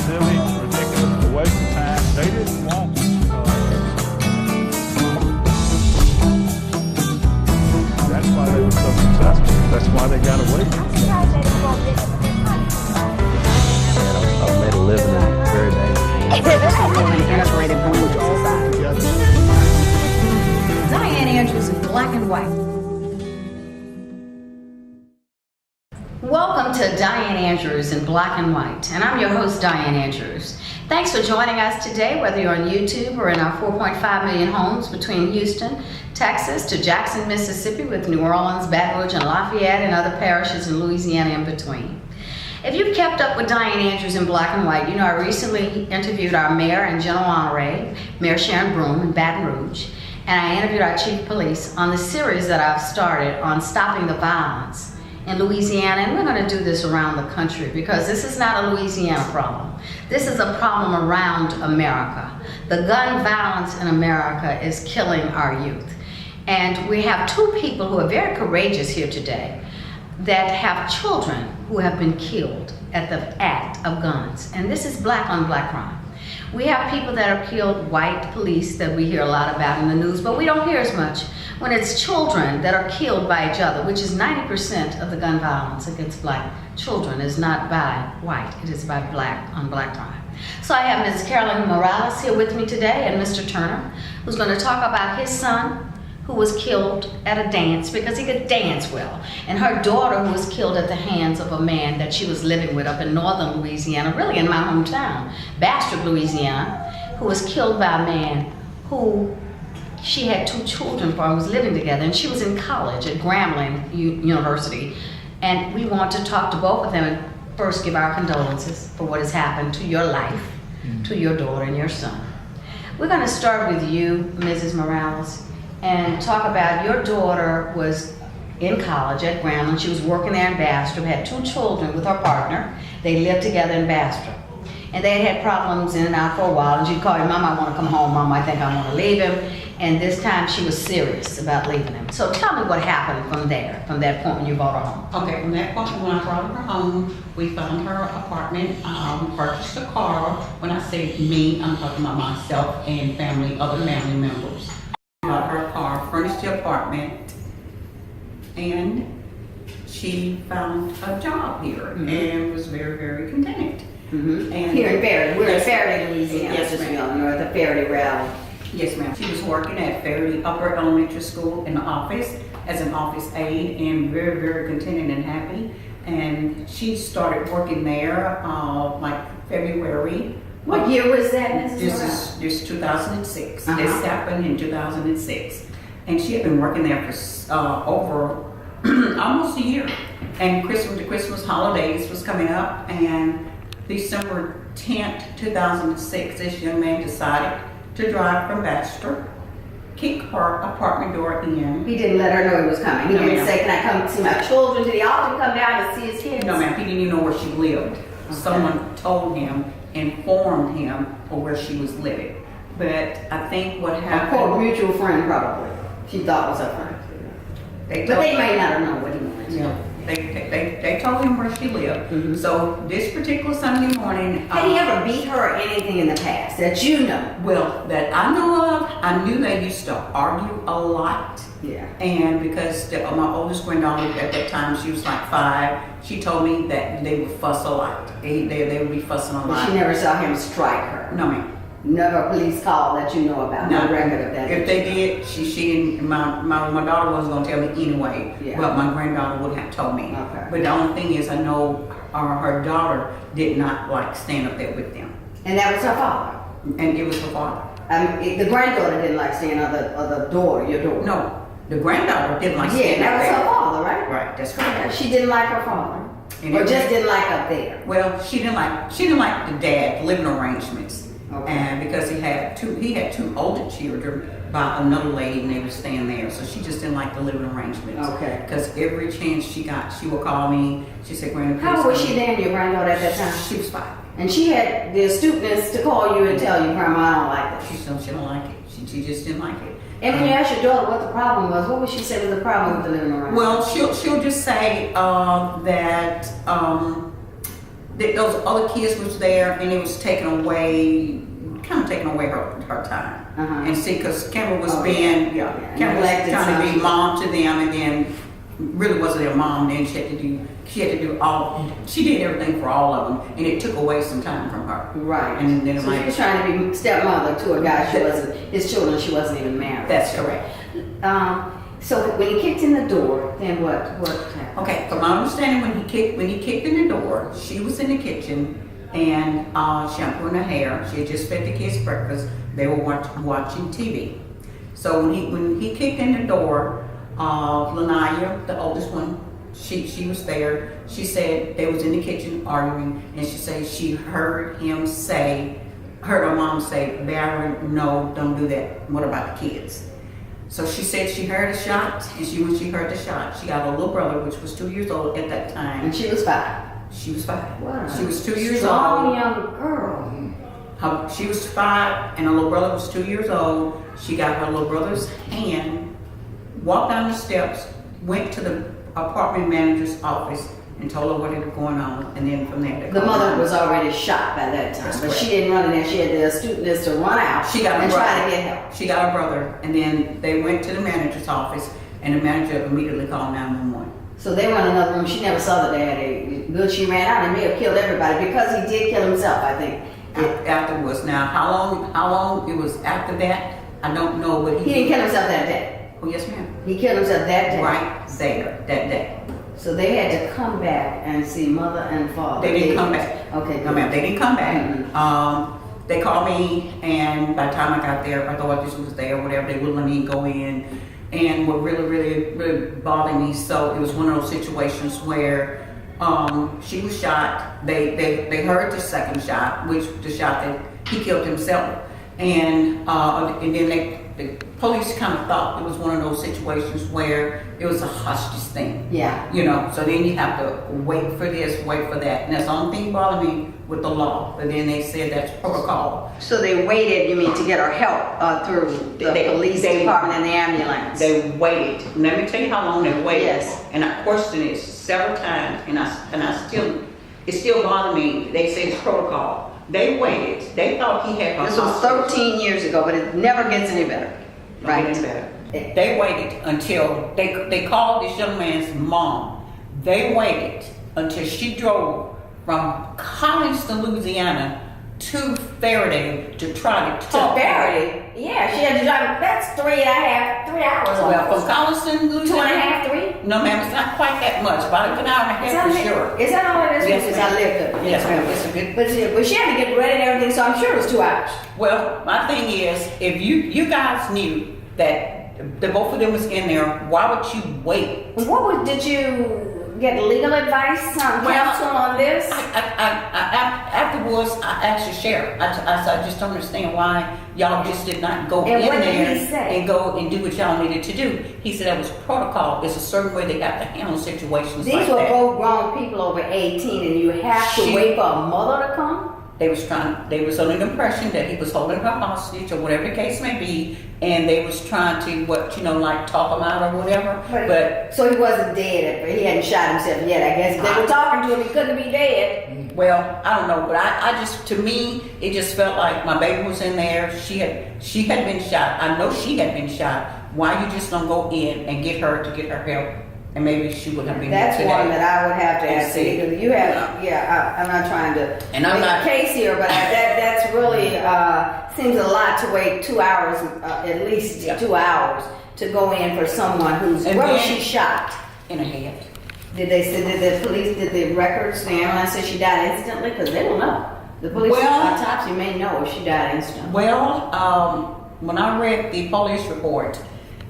silly, ridiculous, a waste of time. They didn't want that's why they were so successful. That's why they got away with it. I made a living in very dangerous. This is really an integrated blend society. Dianne Andrews in Black and White. Welcome to Dianne Andrews in Black and White, and I'm your host, Dianne Andrews. Thanks for joining us today, whether you're on YouTube or in our 4.5 million homes between Houston, Texas, to Jackson, Mississippi, with New Orleans, Baton Rouge, and Lafayette, and other parishes in Louisiana in between. If you've kept up with Dianne Andrews in Black and White, you know I recently interviewed our mayor and general honoree, Mayor Sharon Broome in Baton Rouge, and I interviewed our chief of police on the series that I've started on stopping the violence in Louisiana, and we're going to do this around the country because this is not a Louisiana problem. This is a problem around America. The gun violence in America is killing our youth. And we have two people who are very courageous here today that have children who have been killed at the act of guns. And this is black on black crime. We have people that are killed, white police that we hear a lot about in the news, but we don't hear as much when it's children that are killed by each other, which is 90% of the gun violence against black children is not by white, it is by black on black crime. So I have Ms. Carolyn Morales here with me today and Mr. Turner, who's going to talk about his son who was killed at a dance because he could dance well, and her daughter who was killed at the hands of a man that she was living with up in northern Louisiana, really in my hometown, Bastrop, Louisiana, who was killed by a man who she had two children for and was living together, and she was in college at Grambling University. And we want to talk to both of them and first give our condolences for what has happened to your life, to your daughter and your son. We're going to start with you, Mrs. Morales, and talk about your daughter was in college at Grambling. She was working there in Bastrop, had two children with her partner. They lived together in Bastrop. And they had problems in and out for a while, and she'd call him, Mom, I want to come home, Mom, I think I want to leave him. And this time she was serious about leaving him. So tell me what happened from there, from that point when you brought her home. Okay, from that point when I brought her home, we found her apartment, purchased a car. When I say me, I'm talking about myself and family, other family members. Bought her a car, furnished the apartment, and she found a job here and was very, very contented. And Here in Faraday, we're in yes, Faraday, Louisiana, yes, just ma'am. beyond north of Faraday Rally. Yes, ma'am. She was working at Faraday Upper Elementary School in the office as an office aide and very, very contented and happy. And she started working there like February. What year was that, Mrs. Morales? This is 2006. This happened in 2006. And she had been working there for over almost a year. And the Christmas holidays was coming up, and December 10th, 2006, this young man decided to drive from Bastrop, kick her apartment door in. He didn't let her know he was coming. He No, didn't ma'am. say, can I come see my children? Did he often come down to see his kids? No, ma'am, he didn't even know where she lived. Okay. Someone told him, informed him of where she was living. But I think what A quote, happened, mutual friend probably. She thought was her friend. they But told they may not have known what he wanted. Yeah, they told him where she lived. So this particular Sunday morning, Had he ever beat her or anything in the past that you know? well, that I know of, I knew they used to argue a lot. Yeah. And because my oldest granddaughter at that time, she was like 5, she told me that they would fuss a lot. They would be fussing a But lot. she never saw him strike her. No, ma'am. Never a police call that you know about. No record of that. If they did, she didn't. My daughter wasn't gonna tell me anyway. Yeah. But my granddaughter would have told me. Okay. But the only thing is, I know her daughter did not like stand up there with them, And that was her father. and it was her father. The granddaughter didn't like staying on the door, your door. No, the granddaughter didn't like Yeah, standing that up was her there. father, right? Right, that's correct. She didn't like her father. And Or it- just didn't like up there. Well, she didn't like the dad living arrangements. Okay. And because he had two older children by another lady, and they were staying there, so she just didn't like the living arrangements. Okay. Because every chance she got, she would call me. She said, "Granny, How old was she then, your granddaughter at that time? She was 5. And she had the astuteness to call you and tell you, Grandma, I don't like She this. said she didn't like it. She just didn't like it. And when you asked your daughter what the problem was, what would she say was the problem with the living arrangement? Well, she'll just say that those other kids was there, and it was taking away her time. And see, because Kimber was being, Kimber was trying to be mom to them, and then really wasn't their mom. Then she did everything for all of them, and it took away some time from her. Right. And then so she was trying to be stepmother to a guy his children, she wasn't even married. That's correct. So when he kicked in the door, then what happened? Okay, from my understanding, when he kicked in the door, she was in the kitchen and shampooing her hair. She had just fed the kids breakfast. They were watching TV. So when he kicked in the door, Lanaya, the oldest one, she was there. She said they was in the kitchen arguing, and she said she heard her mom say, "Barry, no, don't do that. What about the kids?" So she said she heard a shot, and when she heard the shot, she got a little brother, which was 2 years old at that time. And she was 5. She was 5. Wow. She was 2 years Strong old. young girl. She was 5, and her little brother was 2 years old. She got her little brother's hand, walked down the steps, went to the apartment manager's office, and told her what was going on. And then from there, the mother was already shot by that time, but she didn't run in there. She had the astuteness to run out and try to get help. She got her brother, and then they went to the manager's office, and the manager immediately called 911. So they were in another room. She never saw the daddy. Good, she ran out and may have killed everybody because he did kill himself, I think. Afterwards. Now, how long it was after that, I don't know. But he didn't kill himself that day. Oh, yes, ma'am. He killed himself that day. Right there, that day. So they had to come back and see mother and father. They didn't come back. Okay. No, ma'am, they didn't come back. Mm-hmm. They called me, and by the time I got there, I thought this was there or whatever. They wouldn't let me go in, and what really bothered me. So it was one of those situations where she was shot. They heard the second shot, which the shot that he killed himself, and then the police kind of thought it was one of those situations where it was a hostage thing. Yeah. You know, so then you have to wait for this, wait for that. And that's the only thing bothering me with the law. But then they said that's protocol. So they waited, you mean, to get her help through the police department and the ambulance? They waited. Let me tell you how long they waited. Yes. And I questioned it several times, and it still bothered me. They said it's protocol. They waited. They thought he had. This was 13 years ago, but it never gets any better. Right. Any better. They waited until they called this young man's mom. They waited until she drove from Collinston, Louisiana to Faraday to try to talk. To Faraday? Yeah, she had to drive. That's 3 hours. Well, from Collinston, Louisiana. 2.5, 3? No, ma'am, it's not quite that much. About an hour and a half for sure. Is that all it is? Yes, Because ma'am. I lived there. Yes, ma'am. It's a good. But she had to get ready and everything, so I'm sure it was 2 hours. Well, my thing is, if you guys knew that the both of them was in there, why would you wait? Did you get legal advice, counsel on this? Afterwards, I asked the sheriff. I said, I just don't understand why y'all just did not go And in what did there he say? and go and do what y'all needed to do. He said that was protocol. It's a certain way they have to handle situations like These were that. both grown people over 18, and you have to wait for a mother to come? They was under the impression that he was holding her hostage or whatever the case may be, and they was trying to like talk him out or whatever. But so he wasn't dead, but he hadn't shot himself yet. I guess if they were talking to him, he couldn't be dead. Well, I don't know, but I just, to me, it just felt like my baby was in there. She had been shot. I know she had been shot. Why you just don't go in and get her help? And maybe she would have been That's here today. one that I would have to And ask see. because you have, I'm not trying to And I'm make not- a case here, but that's really seems a lot to wait 2 hours, at least Yeah. 2 hours to go in for someone who's, And where was then- she shot? In her head. Did the records, the ambulance say she died instantly? Because they don't know. The police autopsy may know if she died instantly. Well, when I read the police report,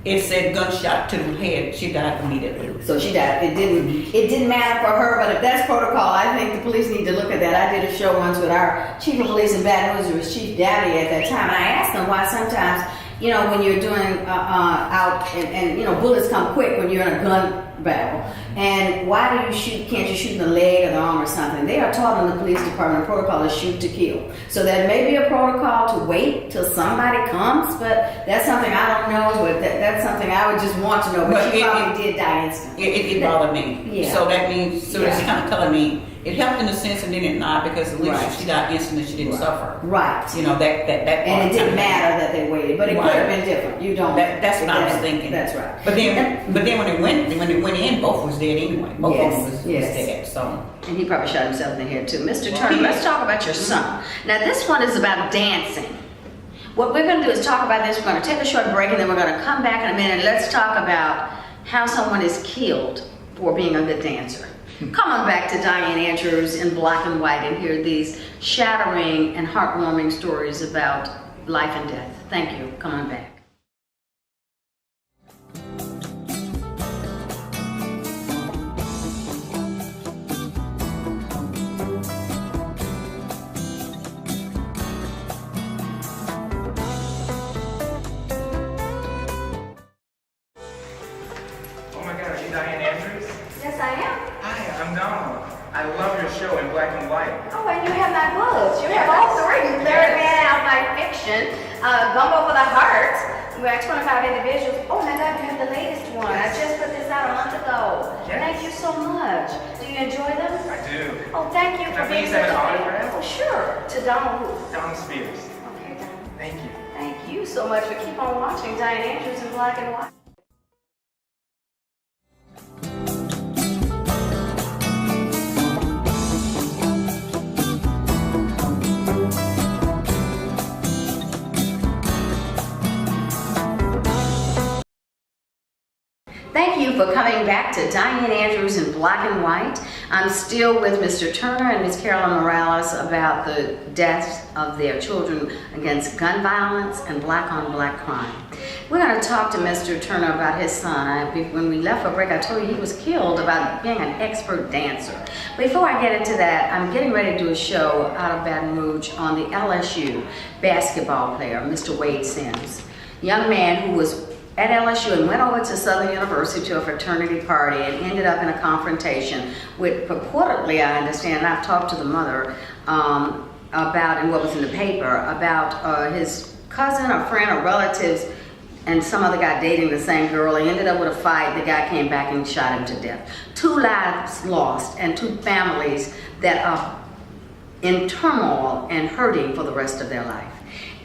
it said gunshot to the head. She died immediately. So she died. It didn't matter for her, but if that's protocol, I think the police need to look at that. I did a show once with our chief of police in Baton Rouge, who was Chief Dowdy at that time, and I asked them why sometimes, when you're doing out and bullets come quick when you're in a gun battle, and why can't you shoot in the leg or the arm or something, they are taught in the police department protocol is shoot to kill. So there may be a protocol to wait till somebody comes, but that's something I don't know. But that's something I would just want to know. But she probably did die instantly. It bothered me. Yeah. So that means, so it's kind of colored me. It helped in a sense, and then it not, because at least if she died instantly, she didn't suffer. Right. You know, that And it didn't matter that they waited, but it could have been different. You don't. That's what I was thinking. That's right. But then when it went in, both was dead anyway. Both of them was dead. So. And he probably shot himself in the head too. Mr. Turner, let's talk about your son. Now this one is about dancing. What we're going to do is talk about this. We're going to take a short break, and then we're going to come back in a minute and let's talk about how someone is killed for being a good dancer. Come on back to Dianne Andrews in Black and White and hear these shattering and heartwarming stories about life and death. Thank you. Come on back. Oh my God, are you Dianne Andrews? Yes, I am. Hi, I'm Donald. I love your show in Black and White. Oh, and you have my books. You have all three. Third Man Out, my fiction, Gumbo for the Heart. We have 25 individuals. Oh my God, you have the latest one. I just put this out a month ago. Yes. Thank you so much. Do you enjoy them? I do. Oh, thank you Can for I being please such have a an fan. autograph? Oh, sure. To Donald who? Donald Spears. Okay, Donald. Thank you. Thank you so much for keep on watching Dianne Andrews in Black and White. Thank you for coming back to Dianne Andrews in Black and White. I'm still with Mr. Turner and Ms. Carolyn Morales about the deaths of their children against gun violence and black-on-black crime. We're going to talk to Mr. Turner about his son. When we left for break, I told you he was killed about being an expert dancer. Before I get into that, I'm getting ready to do a show out of Baton Rouge on the LSU basketball player, Mr. Wade Sims. Young man who was at LSU and went over to Southern University to a fraternity party and ended up in a confrontation with, purportedly, I understand, and I've talked to the mother about, and what was in the paper, about his cousin or friend or relatives and some other guy dating the same girl. He ended up with a fight. The guy came back and shot him to death. 2 lives lost and 2 families that are in turmoil and hurting for the rest of their life.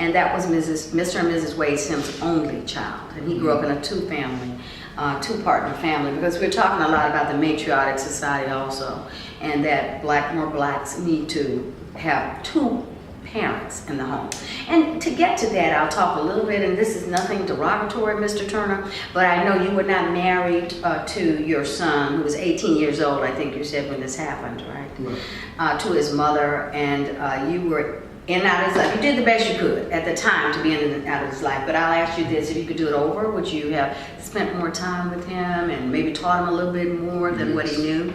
And that was Mr. and Mrs. Wade Sims' only child. And he grew up in a 2-partner family, because we're talking a lot about the matriotic society also, and that more blacks need to have 2 parents in the home. And to get to that, I'll talk a little bit, and this is nothing derogatory, Mr. Turner, but I know you were not married to your son, who was 18 years old, I think you said, when this happened, right? To his mother, and you were in and out of his life. You did the best you could at the time to be in and out of his life, but I'll ask you this, if you could do it over, would you have spent more time with him and maybe taught him a little bit more than what he knew?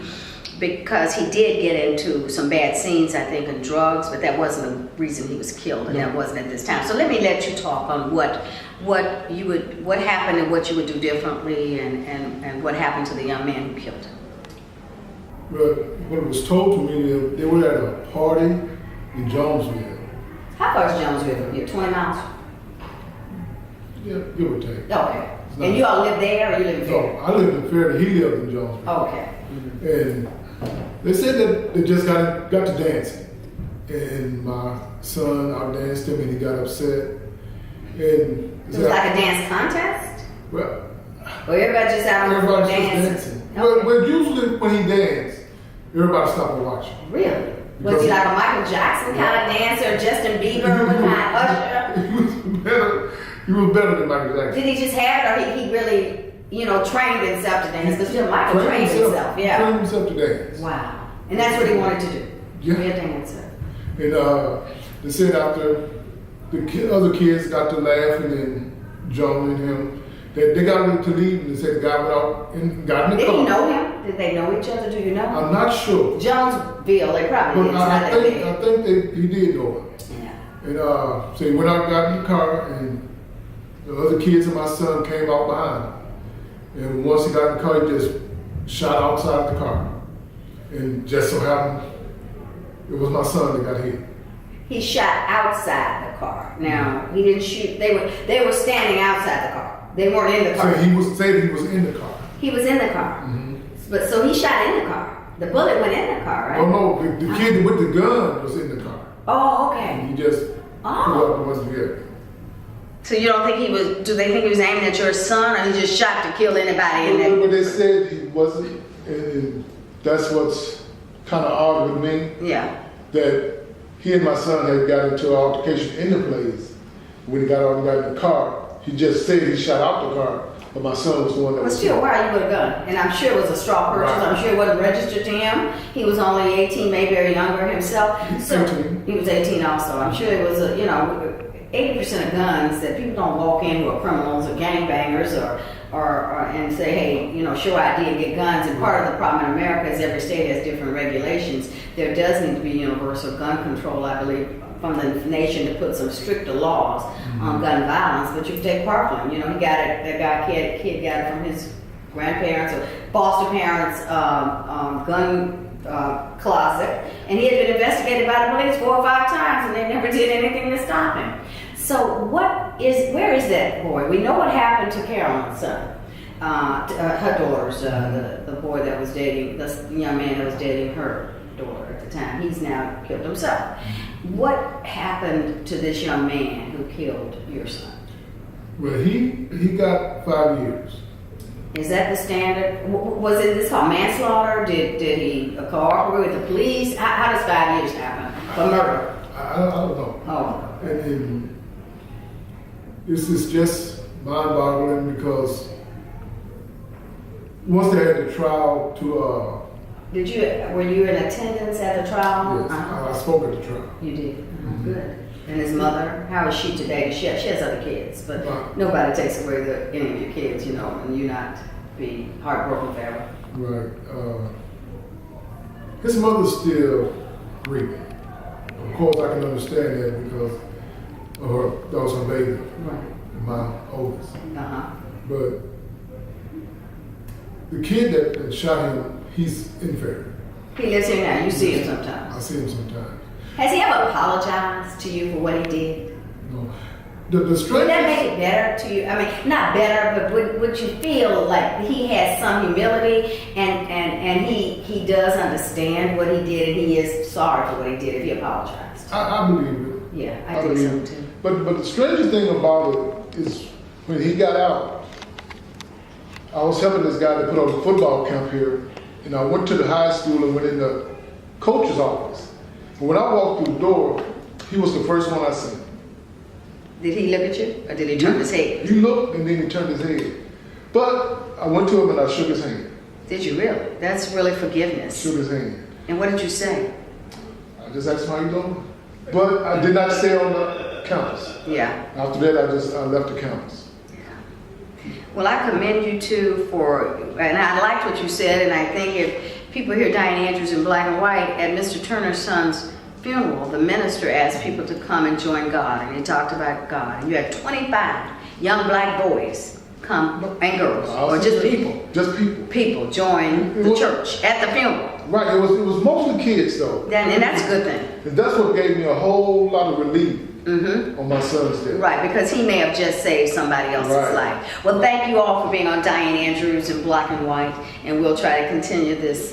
Because he did get into some bad scenes, I think, and drugs, but that wasn't the reason he was killed, and that wasn't at this time. So let me let you talk on what happened and what you would do differently, and what happened to the young man who killed him. Well, what was told to me, they were at a party in Jonesville. How far is Jonesville from here? 20 miles? Yeah, give or take. Okay. And you all live there, or you live in So Fairfield? I lived in Fairfield, he lived in Jonesville. Okay. And they said that they just got to dancing. And my son outdanced him and he got upset. And It was like a dance contest? well, Or everybody just out on the floor everybody just dancing? dancing. Well, usually when he danced, everybody stopped and watched. Really? Was he like a Michael Jackson kind of dancer, or Justin Bieber, what kind, Usher? He was better than Michael Jackson. Did he just have it, or he really, trained himself to dance? Because Michael trained himself, yeah. Trained himself to dance. Wow. And that's what he wanted to do? Yeah. Be a dancer. And they said after the other kids got to laughing and joining him, that they got him to leave, and they said the guy went out and got in the Did car. he know him? Did they know each other? Do you know? I'm not sure. Jonesville, they probably But did. I think he did know him. Yeah. And so he went out and got in the car, and the other kids and my son came out behind him. And once he got in the car, he just shot outside the car. And just so happened, it was my son that got hit. He shot outside the car. Now, he didn't shoot. They were standing outside the car. They weren't in the car. So he was saying he was in the car. He was in the car. But so he shot in the car. The bullet went in the car, right? Oh no, the kid with the gun was in the car. Oh, okay. He just pulled up and wasn't here. So you don't think he was, do they think he was aiming at your son, or he just shot to kill anybody in there? But they said he wasn't, and that's what's kind of odd with me. Yeah. That he and my son had got into an altercation in the place. When he got out and got in the car, he just said he shot out the car, but my son was the one that But was still, why are you with a gun? And I'm sure it was a straw purchase. Right. I'm sure it wasn't registered to him. He was only 18, maybe or younger himself. So 18. He was 18 also. I'm sure it was a, 80% of guns that people don't walk in who are criminals or gangbangers or and say, hey, show ID and get guns. And part of the problem in America is every state has different regulations. There does need to be universal gun control, I believe, from the nation to put some stricter laws on gun violence. But you can take Parkland. He got it. That kid got it from his grandparents or foster parents' gun closet, and he had been investigated by the police 4 or 5 times, and they never did anything to stop him. So where is that boy? We know what happened to Carolyn's son, her daughter's, the boy that was dating, the young man that was dating her daughter at the time. He's now killed himself. What happened to this young man who killed your son? Well, he got 5 years. Is that the standard? Was it this called manslaughter? Did he cooperate with the police? How does 5 years happen for murder? I don't know. Oh. And this is just mind-boggling because once they had the trial to Were you in attendance at the trial? yes, I spoke at the trial. You did. Good. And his mother, how is she today? She has other kids, but Right. nobody takes away any of your kids, and you not be heartbroken forever. Right. His mother's still grieving. Of course, I can understand that because that was her baby, Right. my oldest. Uh-huh. But the kid that shot him, he's inferior. He lives here now. You see him I sometimes. see him sometimes. Has he ever apologized to you for what he did? No. The Would that strangest, make it better to you? I mean, not better, but would you feel like he has some humility and he does understand what he did and he is sorry for what he did if he apologized? I believe it. Yeah, I think so believe it. too. But the strangest thing about it is when he got out, I was helping this guy to put on a football camp here, and I went to the high school and went in the coach's office. And when I walked through the door, he was the first one I seen. Did he look at you or did he turn his head? He looked and then he turned his head. But I went to him and I shook his hand. Did you really? That's really forgiveness. Shook his hand. And what did you say? I just asked him how you doing. But I did not stay on the campus. Yeah. After that, I left the campus. Well, I commend you too and I liked what you said, and I think if people hear Dianne Andrews in black and white, at Mr. Turner's son's funeral, the minister asked people to come and join God, and he talked about God. And you had 25 young black boys come, and girls, or just people. Just people. People join the church at the funeral. Right, it was mostly kids though. And that's a good thing. And that's what gave me a whole lot of relief on my son's death. Right, because he may have just saved somebody else's Right. life. Well, thank you all for being on Dianne Andrews in black and white, and we'll try to continue this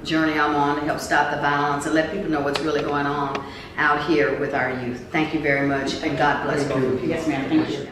journey I'm on to help stop the violence and let people know what's really going on out here with our youth. Thank you very much, and God bless both of you. Yes, ma'am. Thank you.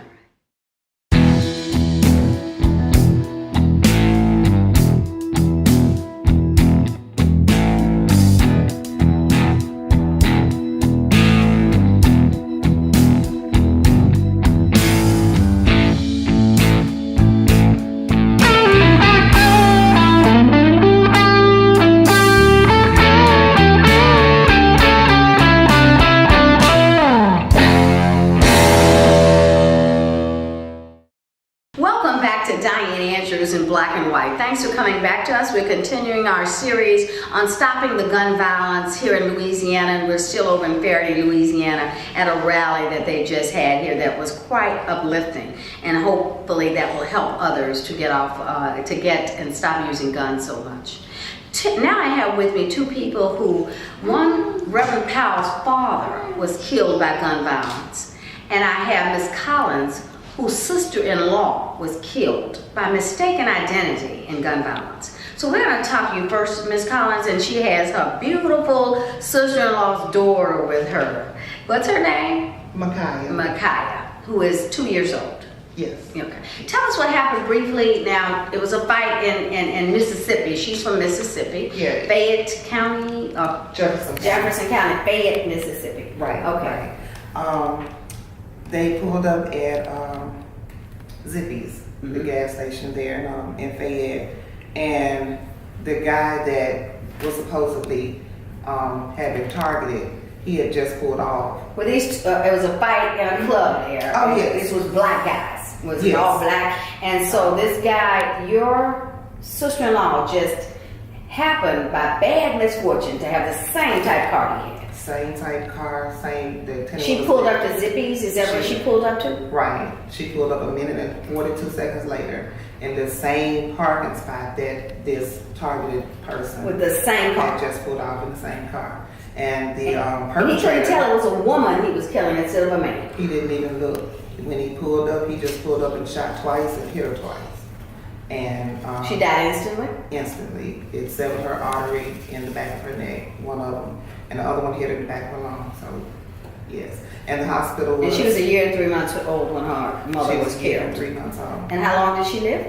Welcome back to Dianne Andrews in black and white. Thanks for coming back to us. We're continuing our series on stopping the gun violence here in Louisiana, and we're still over in Ferry, Louisiana, at a rally that they just had here that was quite uplifting, and hopefully that will help others to get and stop using guns so much. Now I have with me two people who, one, Reverend Powell's father was killed by gun violence. And I have Miss Collins, whose sister-in-law was killed by mistaken identity in gun violence. So we're going to talk to you first, Miss Collins, and she has her beautiful sister-in-law's daughter with her. What's her name? Micaiah, who is 2 years old. Yes. Okay. Tell us what happened briefly. Now, it was a fight in Mississippi. She's from Mississippi. Yeah. Fayette County, Jefferson County, Fayette, Mississippi. Right. Okay. Right. They pulled up at Zippy's, the gas station there in Fayette, and the guy that was supposedly had been targeted, he had just pulled off. Well, these it was a fight in a club there. Oh, yes. This was black guys. Was Yes. all black, and so this guy, your sister-in-law, just happened by bad misfortune to have the same type car he had. Same type car, same. She pulled up to Zippy's. Is that where she pulled up to? Right. She pulled up a minute and 42 seconds later in the same parking spot that this targeted person With the same car. had just pulled off in the same car. And the And he perpetrator, couldn't tell it was a woman he was killing instead of a man. he didn't even look. When he pulled up, he just pulled up and shot twice and hit her twice. And She died instantly? instantly. It severed her artery in the back of her neck, one of them, and the other one hit her in the back of her lung. So, yes. And the hospital was. And she was a year and 3 months old when her mother she was a year and killed. 3 months old. And how long did she live?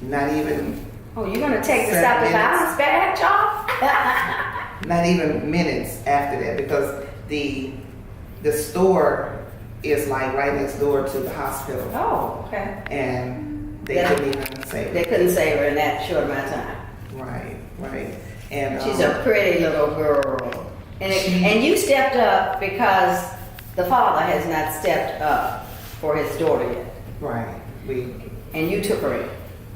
Not even. Oh, you're gonna take the 7 stop the minutes. violence back, y'all? Not even minutes after that, because the store is like right next door to the hospital, Oh, okay. and they Yeah. couldn't even save They it. couldn't save her in that short amount of time. Right. And She's a pretty little girl. And you stepped up because the father has not stepped up for his daughter yet. right. And you took her in.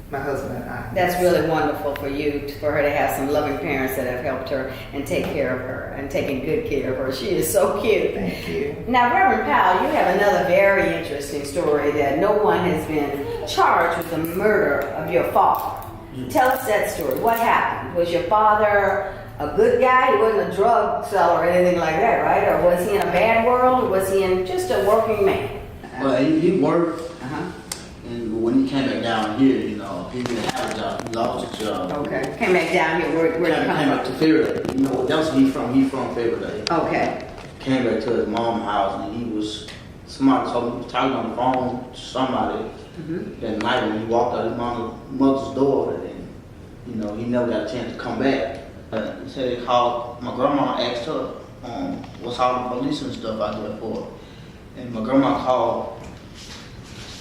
My husband and I. That's really wonderful for you, for her to have some loving parents that have helped her and take care of her and taken good care of her. She is so cute. Thank you. Now, Reverend Powell, you have another very interesting story that no one has been charged with the murder of your father. Tell us that story. What happened? Was your father a good guy? He wasn't a drug seller or anything like that, right? Or was he in a bad world? Or was he in just a working man? Well, he worked, Uh-huh. and when he came back down here, he didn't have a job. He lost his job. Okay. Came back down here. Where did he Came back to come Faraday. That's where he from. He from Faraday. from? Okay. Came back to his mom's house, and somebody told him he was talking on the phone to somebody that night when he walked out his mother's door, and he never got a chance to come back. He said they called, my grandma asked her, what's all the police and stuff out there for? And my grandma called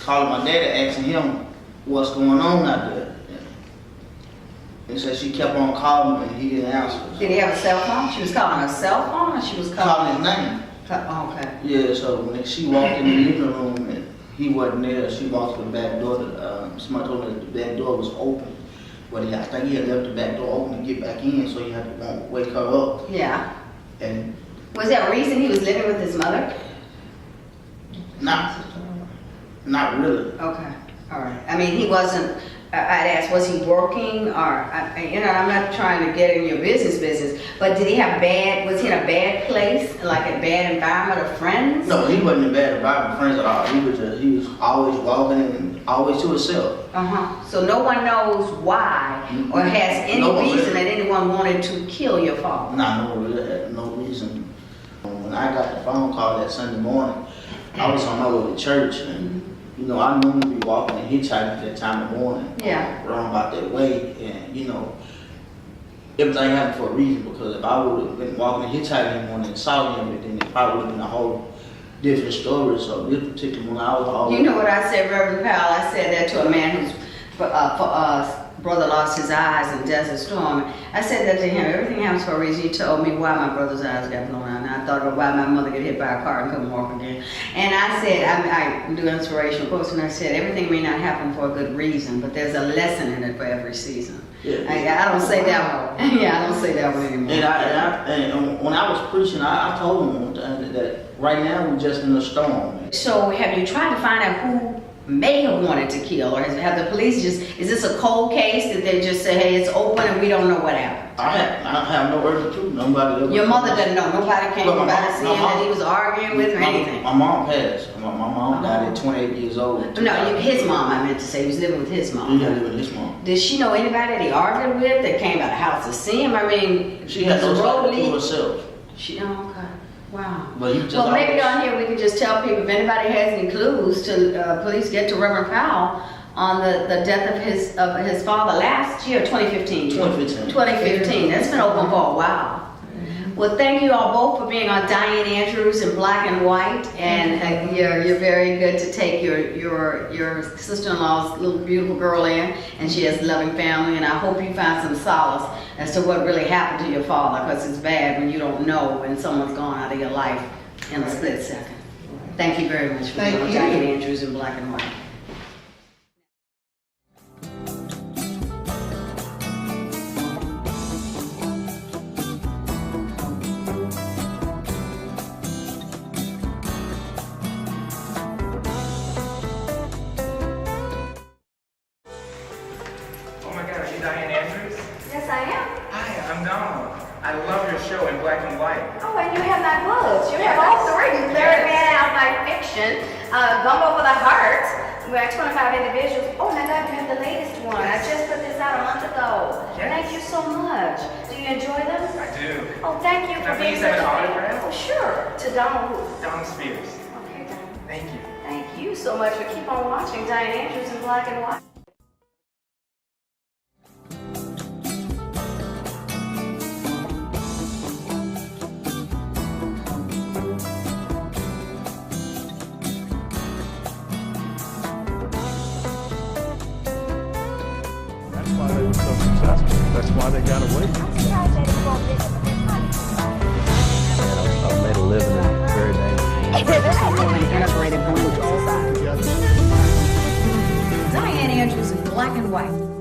my daddy asking him what's going on out there. And said she kept on calling him and he didn't answer. Did he have a cell phone? She was calling a cell phone, or she was Calling calling? his name. Oh, okay. Yeah, so when she walked in the living room and he wasn't there, she walked to the back door. Somebody told her that the back door was open. But I think he had left the back door open to get back in, so he had to wake her up. Yeah. And Was there a reason he was living with his mother? not really. Okay. All right. I mean, he wasn't. I'd ask, was he working, or I'm not trying to get in your business, but did he have was he in a bad place, like a bad environment of friends? No, he wasn't in bad environment, friends at all. He was always walking and always to himself. So no one knows why or has any No one reason really. that anyone wanted to kill your father. No one really had no reason. When I got the phone call that Sunday morning, I was on my way to church, and I normally be walking and hitchhiking at that time of the morning. Yeah. Around about that way, and everything happened for a reason, because if I would have been walking and hitchhiking in the morning and saw him, then it probably would have been a whole different story. So this particular one, I was always. You know what I said, Reverend Powell? I said that to a man whose brother lost his eyes in Desert Storm. I said that to him. Everything happens for a reason. He told me why my brother's eyes got blown out. And I thought of why my mother got hit by a car and couldn't walk again. And I said, I do inspirational quotes, and I said, everything may not happen for a good reason, but there's a lesson in it for every season. Yeah. I don't say that one. Yeah, I don't say that one anymore. And when I was preaching, I told him that right now we're just in a storm. So have you tried to find out who may have wanted to kill, or have the police just, is this a cold case that they just say, hey, it's open and we don't know what happened? I have no earthly truth. Nobody ever. Your mother doesn't know, nobody came Well, my by mom- to see my him, that mom- he was arguing with or anything? My mom passed. My mom died at 28 years old. No, his mom, I meant to say, he was living with his He mom. had to live with his mom. Did she know anybody that he argued with that came by the house to see him? I mean, She had does no the road sight to lead? herself. She, oh, okay, wow. But he just Well, maybe always- on here we could just tell people, if anybody has any clues, to please get to Reverend Powell on the death of his father last year, 2015. 2015. 2015, that's been open for a while. Well, thank you all both for being on Dianne Andrews in Black and White, and you're very good to take your sister-in-law's little beautiful girl in, and she has a loving family, and I hope you find some solace as to what really happened to your father, because it's bad when you don't know when someone's gone out of your life in a split second. Thank you very much for being on Dianne Andrews in Black and White. Oh my God, are you Dianne Andrews? Yes, I am. Hi, I'm Donald. I love your show in black and white. Oh, and you have my books. You have all three. Third Man Out by Fiction, Gumbo for the Heart. We're at 25 individuals. Oh my God, you have the latest one. I just put this out a month ago. Yes. Thank you so much. Do you enjoy them? I do. Oh, thank you Can I for being please such have an a autograph? Oh, sure. To Donald who? Donald Spears. Okay, Donald. Thank you. Thank you so much for keep on watching Dianne Andrews in Black and White. That's why they were so successful. That's why they got away. And I've made a living in very dangerous. Dianne Andrews in Black and White.